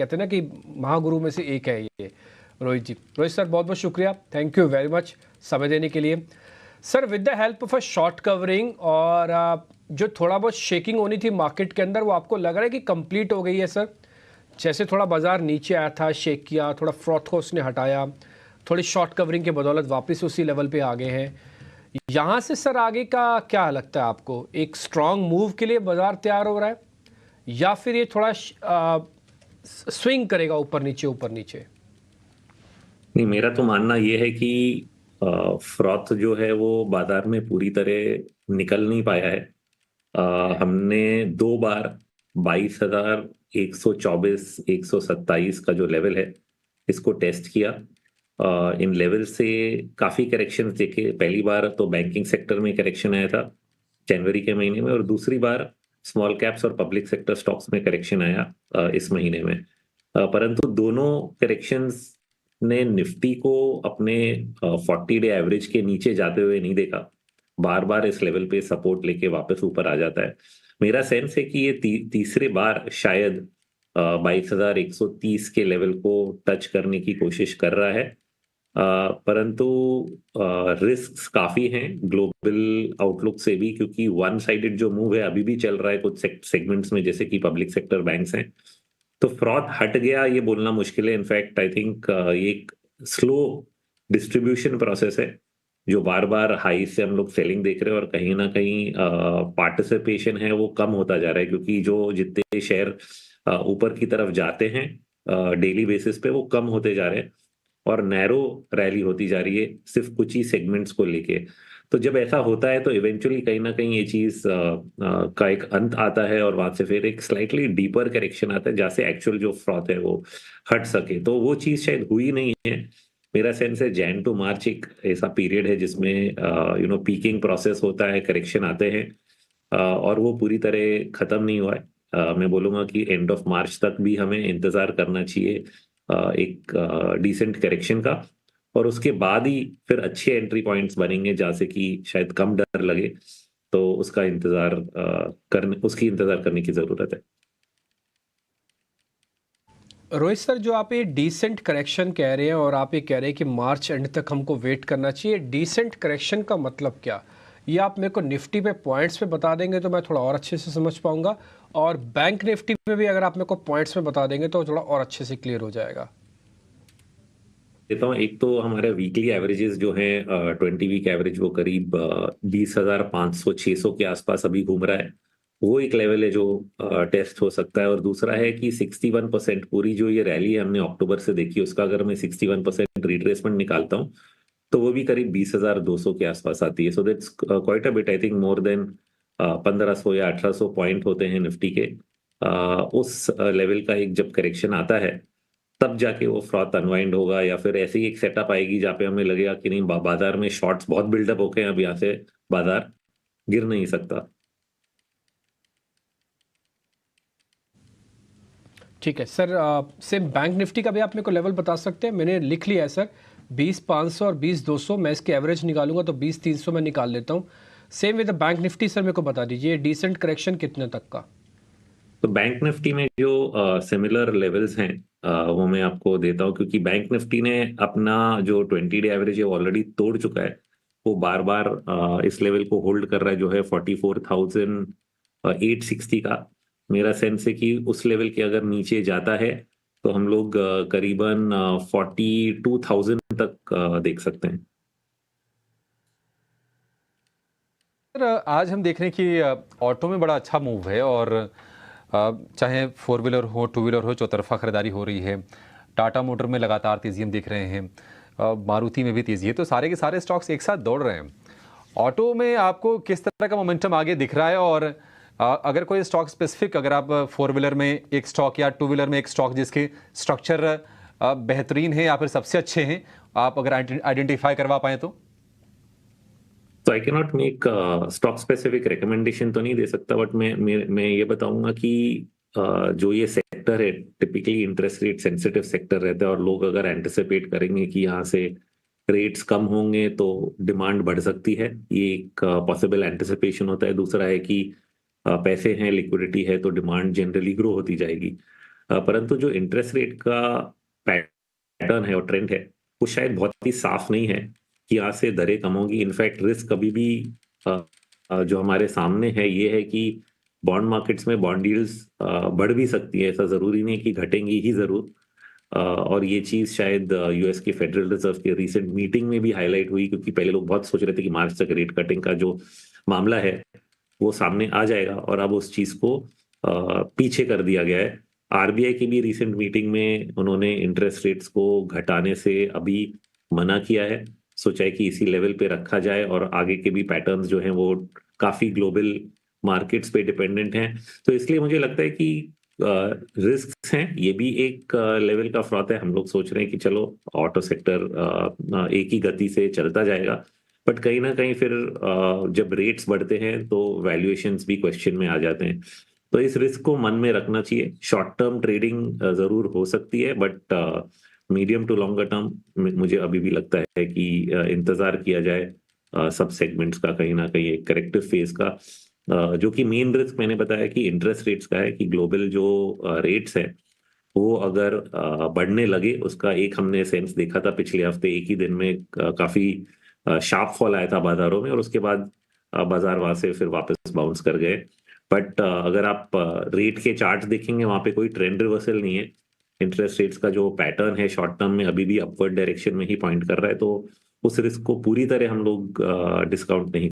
कहते हैं ना कि महागुरु में से एक है ये रोहित जी। रोहित सर बहुत बहुत शुक्रिया, थैंक यू वेरी मच समय देने के लिए। Sir with the help of a short covering और जो थोड़ा बहुत शेकिंग होनी थी मार्केट के अंदर, वो आपको लग रहा है कि कंप्लीट हो गई है सर? जैसे थोड़ा बाजार नीचे आया था, शेक किया, थोड़ा फ्रॉथ को उसने हटाया, थोड़ी शॉर्ट कवरिंग के बदौलत वापस उसी लेवल पे आ गए हैं। यहाँ से सर आगे का क्या लगता है आपको? एक स्ट्रांग मूव के लिए बाजार तैयार हो रहा है या फिर ये थोड़ा स्विंग करेगा ऊपर नीचे? नहीं, मेरा तो मानना ये है कि फ्रॉथ जो है वो बाजार में पूरी तरह निकल नहीं पाया है। हमने 2 बार 22,124 127 का जो लेवल है इसको टेस्ट किया। इन लेवल से काफी करेक्शन देखे। पहली बार तो बैंकिंग सेक्टर में करेक्शन आया था जनवरी के महीने में, और दूसरी बार स्मॉल कैप्स और पब्लिक सेक्टर स्टॉक्स में करेक्शन आया इस महीने में। परंतु दोनों करेक्शंस ने निफ्टी को अपने 40 डे एवरेज के नीचे जाते हुए नहीं देखा। बार बार इस लेवल पे सपोर्ट लेके वापस ऊपर आ जाता है। मेरा सेंस है कि ये तीसरे बार शायद 22,130 के लेवल को टच करने की कोशिश कर रहा है। परंतु रिस्क्स काफी हैं ग्लोबल आउटलुक से भी, क्योंकि वन साइडेड जो मूव है अभी भी चल रहा है कुछ सेगमेंट्स में, जैसे कि पब्लिक सेक्टर बैंक्स हैं। तो फ्रॉथ हट गया ये बोलना मुश्किल है। इनफैक्ट आई थिंक ये एक स्लो डिस्ट्रीब्यूशन प्रोसेस है जो बार बार हाई से हम लोग सेलिंग देख रहे हैं, और कहीं ना कहीं पार्टिसिपेशन है वो कम होता जा रहा है, क्योंकि जो जितने शेयर ऊपर की तरफ जाते हैं डेली बेसिस पे वो कम होते जा रहे हैं, और नैरो रैली होती जा रही है सिर्फ कुछ ही सेगमेंट्स को लेके। तो जब ऐसा होता है तो इवेंचुअली कहीं ना कहीं ये चीज का एक अंत आता है, और वहां से फिर एक स्लाइटली डीपर करेक्शन आता है जहाँ से एक्चुअल जो फ्रॉथ है वो हट सके। तो वो चीज शायद हुई नहीं है। मेरा सेंस है जैन टू मार्च एक ऐसा पीरियड है जिसमें पीकिंग प्रोसेस होता है, करेक्शन आते हैं, और वो पूरी तरह खत्म नहीं हुआ है। मैं बोलूंगा कि एंड ऑफ मार्च तक भी हमें इंतजार करना चाहिए एक डिसेंट करेक्शन का, और उसके बाद ही फिर अच्छे एंट्री पॉइंट्स बनेंगे जहाँ से कि शायद कम डर लगे। तो उसकी इंतजार करने की जरूरत है। रोहित सर, जो आप ये डिसेंट करेक्शन कह रहे हैं और आप ये कह रहे हैं कि मार्च एंड तक हमको वेट करना चाहिए, डिसेंट करेक्शन का मतलब क्या? ये आप मेरे को निफ्टी पे पॉइंट्स पे बता देंगे तो मैं थोड़ा और अच्छे से समझ पाऊंगा, और बैंक निफ्टी में भी अगर आप मेरे को पॉइंट्स में बता देंगे तो थोड़ा और अच्छे से क्लियर हो जाएगा। देता हूँ। एक तो हमारे वीकली एवरेजेस जो हैं 20 वीक एवरेज वो करीब 20,500 600 के आसपास अभी घूम रहा है। वो एक लेवल है जो टेस्ट हो सकता है। और दूसरा है कि 61% पूरी जो ये रैली है हमने अक्टूबर से देखी, उसका अगर मैं 61% रिट्रेसमेंट निकालता हूँ तो वो भी करीब 20,200 के आसपास आती है। So that's quite a bit, I think more than 1,500 या 1,800 पॉइंट होते हैं निफ्टी के। उस लेवल का एक जब करेक्शन आता है तब जाके वो फ्रॉथ अनवाइंड होगा, या फिर ऐसी एक सेटअप आएगी जहाँ पे हमें लगेगा कि नहीं बाजार में शॉर्ट्स बहुत बिल्डअप हो गए हैं, अब यहाँ से बाजार गिर नहीं सकता। ठीक है सर, सेम बैंक निफ्टी का भी आप मेरे को लेवल बता सकते हैं? मैंने लिख लिया है सर, 20,500 और 20,200। मैं इसके एवरेज निकालूंगा तो 20,300 मैं निकाल लेता हूँ। Same with bank Nifty sir, मेरे को बता दीजिए डिसेंट करेक्शन कितने तक का? तो बैंक निफ्टी में जो सिमिलर लेवल्स हैं वो मैं आपको देता हूँ, क्योंकि बैंक निफ्टी ने अपना जो 20 डे एवरेज है वो ऑलरेडी तोड़ चुका है। वो बार बार इस लेवल को होल्ड कर रहा है जो है 44,860 का। मेरा सेंस है कि उस लेवल के अगर नीचे जाता है तो हम लोग करीबन 42,000 तक देख सकते हैं। सर आज हम देख रहे हैं कि ऑटो में बड़ा अच्छा मूव है, और चाहे 4 व्हीलर हो 2 व्हीलर हो, चौतरफा खरीदारी हो रही है। टाटा मोटर में लगातार तेज़ी हम देख रहे हैं, मारुति में भी तेज़ी है, तो सारे के सारे स्टॉक्स एक साथ दौड़ रहे हैं। ऑटो में आपको किस तरह का मोमेंटम आगे दिख रहा है? और अगर कोई स्टॉक स्पेसिफिक, अगर आप 4 व्हीलर में एक स्टॉक या 2 व्हीलर में एक स्टॉक जिसके स्ट्रक्चर बेहतरीन है या फिर सबसे अच्छे हैं, आप अगर आइडेंटिफाई करवा पाएँ तो? तो I can not make stock specific recommendation तो नहीं दे सकता, बट मैं ये बताऊंगा कि जो ये सेक्टर है typically interest rate sensitive sector रहता है, और लोग अगर एंटिसिपेट करेंगे कि यहाँ से रेट्स कम होंगे तो डिमांड बढ़ सकती है, ये एक पॉसिबल एंटिसिपेशन होता है। दूसरा है कि पैसे हैं, लिक्विडिटी है, तो डिमांड जनरली ग्रो होती जाएगी। परंतु जो इंटरेस्ट रेट का पैटर्न है और ट्रेंड है वो शायद बहुत ही साफ नहीं है कि यहाँ से दरें कम होंगी। इनफैक्ट रिस्क कभी भी जो हमारे सामने है ये है कि बॉन्ड मार्केट्स में बॉन्ड डील्स बढ़ भी सकती है, ऐसा जरूरी नहीं कि घटेंगी ही जरूर। और ये चीज शायद यूएस के फेडरल रिजर्व के रिसेंट मीटिंग में भी हाईलाइट हुई, क्योंकि पहले लोग बहुत सोच रहे थे कि मार्च तक रेट कटिंग का जो मामला है वो सामने आ जाएगा, और अब उस चीज को पीछे कर दिया गया है। आरबीआई की भी रिसेंट मीटिंग में उन्होंने इंटरेस्ट रेट्स को घटाने से अभी मना किया है, सोचा है कि इसी लेवल पे रखा जाए, और आगे के भी पैटर्न्स जो हैं वो काफी ग्लोबल मार्केट्स पे डिपेंडेंट हैं। तो इसलिए मुझे लगता है कि रिस्क हैं, ये भी एक लेवल का फ्रॉथ है। हम लोग सोच रहे हैं कि चलो ऑटो सेक्टर एक ही गति से चलता जाएगा, बट कहीं ना कहीं फिर जब रेट्स बढ़ते हैं तो वैल्यूएशंस भी क्वेश्चन में आ जाते हैं। तो इस रिस्क को मन में रखना चाहिए। शॉर्ट टर्म ट्रेडिंग जरूर हो सकती है, but medium to longer term मुझे अभी भी लगता है कि इंतजार किया जाए सब सेगमेंट्स का, कहीं ना कहीं एक करेक्टिव फेज का। जो कि मेन रिस्क मैंने बताया कि इंटरेस्ट रेट्स का है, कि ग्लोबल जो रेट्स है वो अगर बढ़ने लगे, उसका एक हमने सेंस देखा था पिछले हफ्ते, एक ही दिन में काफी शार्प फॉल आया था बाजारों में, और उसके बाद बाजार वहां से फिर वापस बाउंस कर गए। बट अगर आप रेट के चार्ट देखेंगे वहां पे कोई ट्रेंड रिवर्सल नहीं है। इंटरेस्ट रेट्स का जो पैटर्न है शॉर्ट टर्म में अभी भी अपवर्ड डायरेक्शन में ही पॉइंट कर रहा है, तो उस रिस्क को पूरी तरह हम लोग डिस्काउंट नहीं